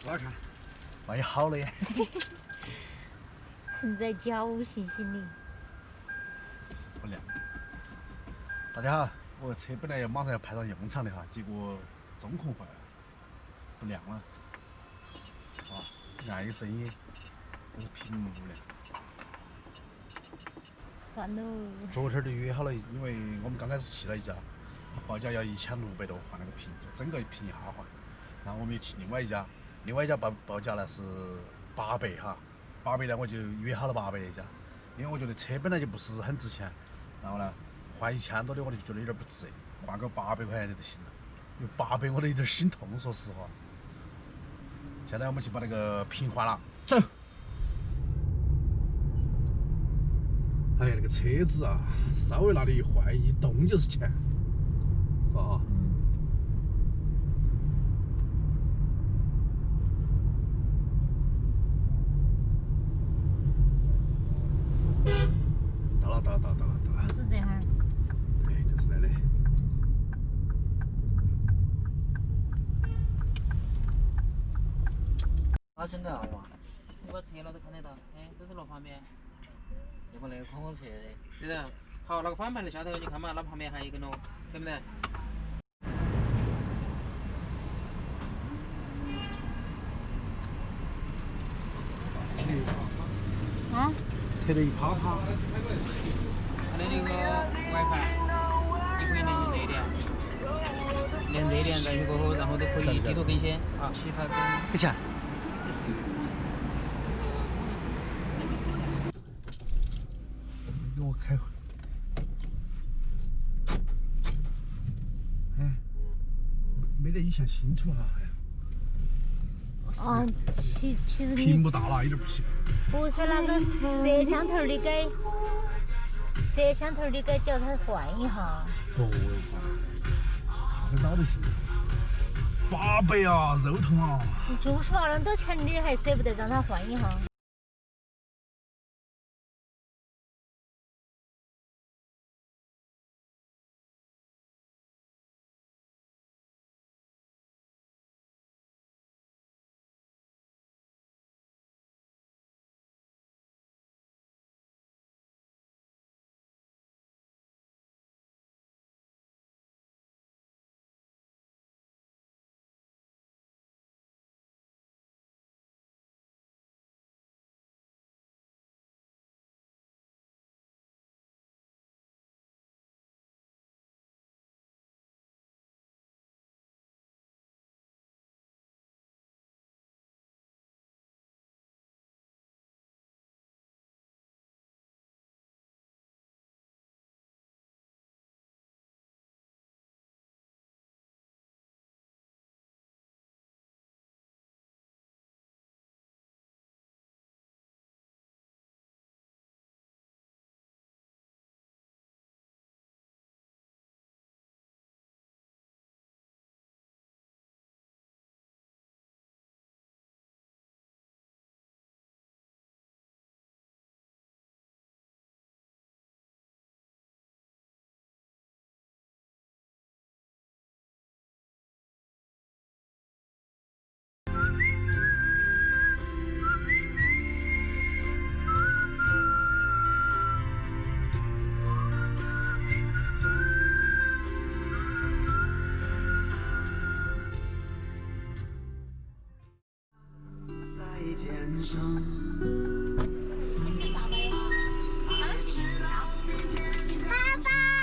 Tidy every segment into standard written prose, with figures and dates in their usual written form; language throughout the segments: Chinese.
试下看，万一好了呀。存在侥幸心理。不亮。大家好，我车本来马上要派上用场的哈，结果中控坏了，不亮了。啊，按一个声音，这是屏幕不亮。算喽。昨天就约好了，因为我们刚开始去了一家，报价要1600多换那个屏，就整个屏一下换。然后我们又去另外一家，报价呢是800哈，800呢我就约好了800那家，因为我觉得车本来就不是很值钱，然后呢换1000多的我就觉得有点不值，换个800块钱的就行了，有800我都有点心痛，说实话。现在我们去把那个屏换了，走。哎呀，那个车子啊，稍微那里一坏，一动就是钱，啊。到了。是这样。对，就是那里。哪兄弟啊哇？你把车老子看得到，哎，都是路旁边，要不那个空车的，对的。好，那个反盘的下头，你看嘛，那旁边还有一个咯，对不对？啊？车的一趴趴。它的那个外盘，你可以连热点在去过后，然后都可以低度更新啊，其他跟。给钱。给我开回。哎，没得以前清楚了哈。哦，其实屏幕大了，有点不行。不是那个摄像头的给，摄像头的给叫他换一下。哦，换得到就行。800啊，肉痛啊！你就说那么多钱，你还舍不得让他换一下？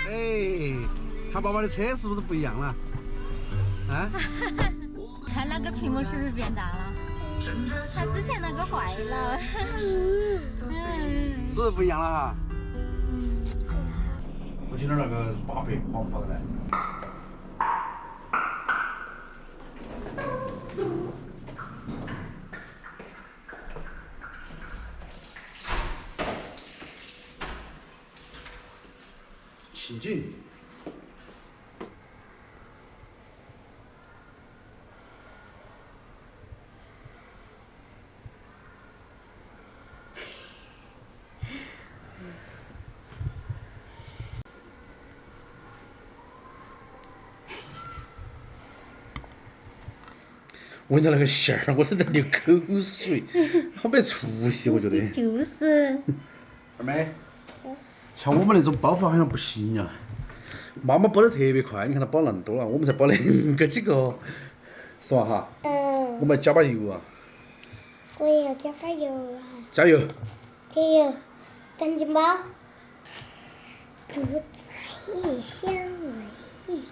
哎，他爸爸的车是不是不一样了？啊？看那个屏幕是不是变大了？他之前那个坏了。是不是不一样了哈？我今天那个800划不划得来？情景。闻到那个馅儿，我都在流口水，好没出息，我觉得。就是。二妹，像我们那种包法好像不行呀。妈妈包得特别快，你看她包那么多了，我们才包2个几个，是吧哈？我们要加把油啊！我也要加把油啊！加油！加油！赶紧包！独在异乡为异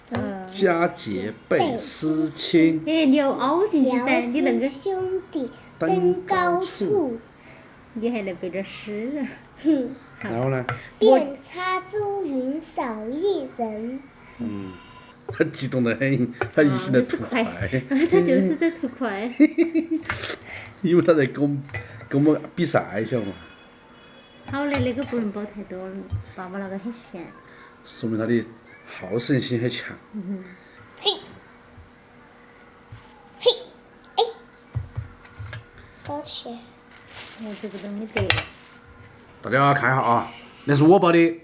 客，佳节倍思亲。哎，你要凹进去噻，你那个兄弟登高处，你还能背着诗。哼，然后呢？遍插茱萸少一人。他激动得很，他一心在图快。他就是在图快。因为他在跟我们比赛，晓得嘛？好嘞，那个不能包太多了，爸爸那个很咸。说明他的好胜心很强。嘿，嘿，哎，包起来。我这个都没得。大家看一下啊，那是我包的，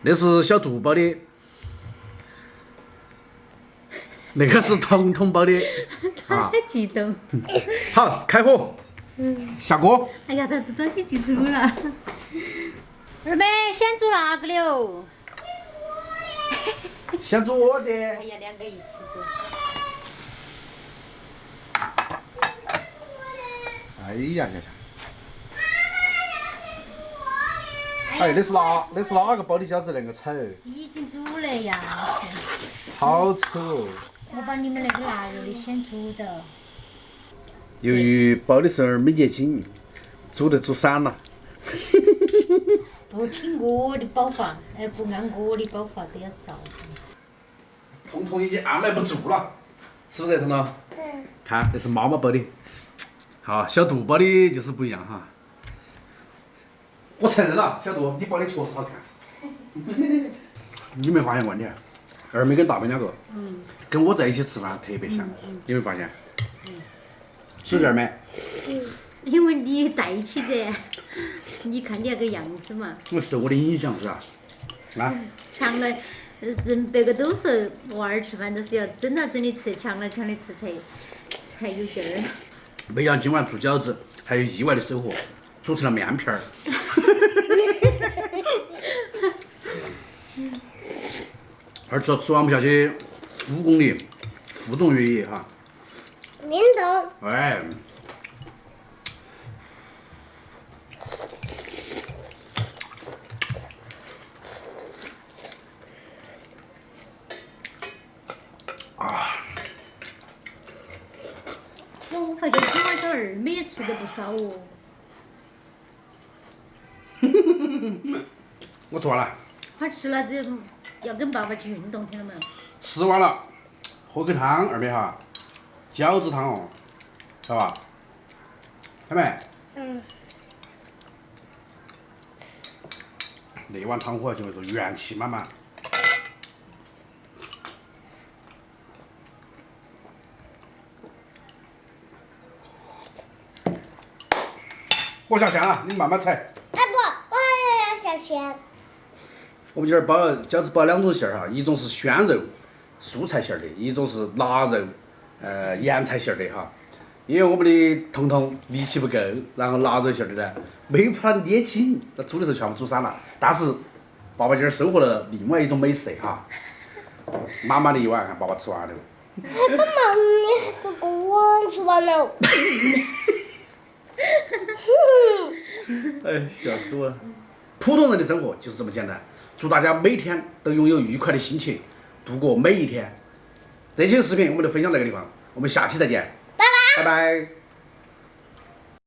那是小杜包的，那个是彤彤包的。他很激动。好，开火，下锅。哎呀，他都端起记住了。二妹，先煮哪个了？先煮我的。哎呀，2个一起煮。哎呀呀呀！哎，那是哪个包的饺子那个丑？已经煮了呀。好丑哦！我把你们那个腊肉的先煮的。由于包的时候没捏紧，煮散了。不听我的包法，不按我的包法都要照。彤彤已经按捺不住了，是不是彤彤？看，那是妈妈包的。好，小杜包的就是不一样哈。我承认了，小杜，你包的确实好看。你没发现问题？二妹跟大妹2个，跟我在一起吃饭特别像，有没有发现？是不是二妹？因为你在一起的，你看你那个样子嘛。我受我的影响是吧？啊？强了，别个都说娃儿吃饭都是要整了整的吃，强了强的吃才有劲儿。没想今晚做饺子，还有意外的收获，煮成了面片儿。而吃完不下去，5公里，负重越野哈。运动。哎。我发现今晚小二妹也吃的不少哦。我做完了。快吃了就要跟爸爸去运动去了嘛。吃完了，喝口汤，二妹哈，饺子汤哦，晓得吧？妹妹。那碗汤喝下去，我说元气满满。我下线了，你慢慢拆。哎不，我还要下线。我们今儿包饺子包2种馅儿哈，一种是鲜肉蔬菜馅儿的，一种是腊肉盐菜馅儿的哈。因为我们的彤彤力气不够，然后腊肉馅儿的呢没有把它捏紧，那煮的时候全部煮散了。但是爸爸今儿收获了另外一种美食哈，满满的一碗，看爸爸吃完了。爸爸，你还是我吃完了。哎，笑死我了！普通人的生活就是这么简单。祝大家每天都拥有愉快的心情，度过每一天。这期视频我们就分享到这个地方，我们下期再见，拜拜。拜拜。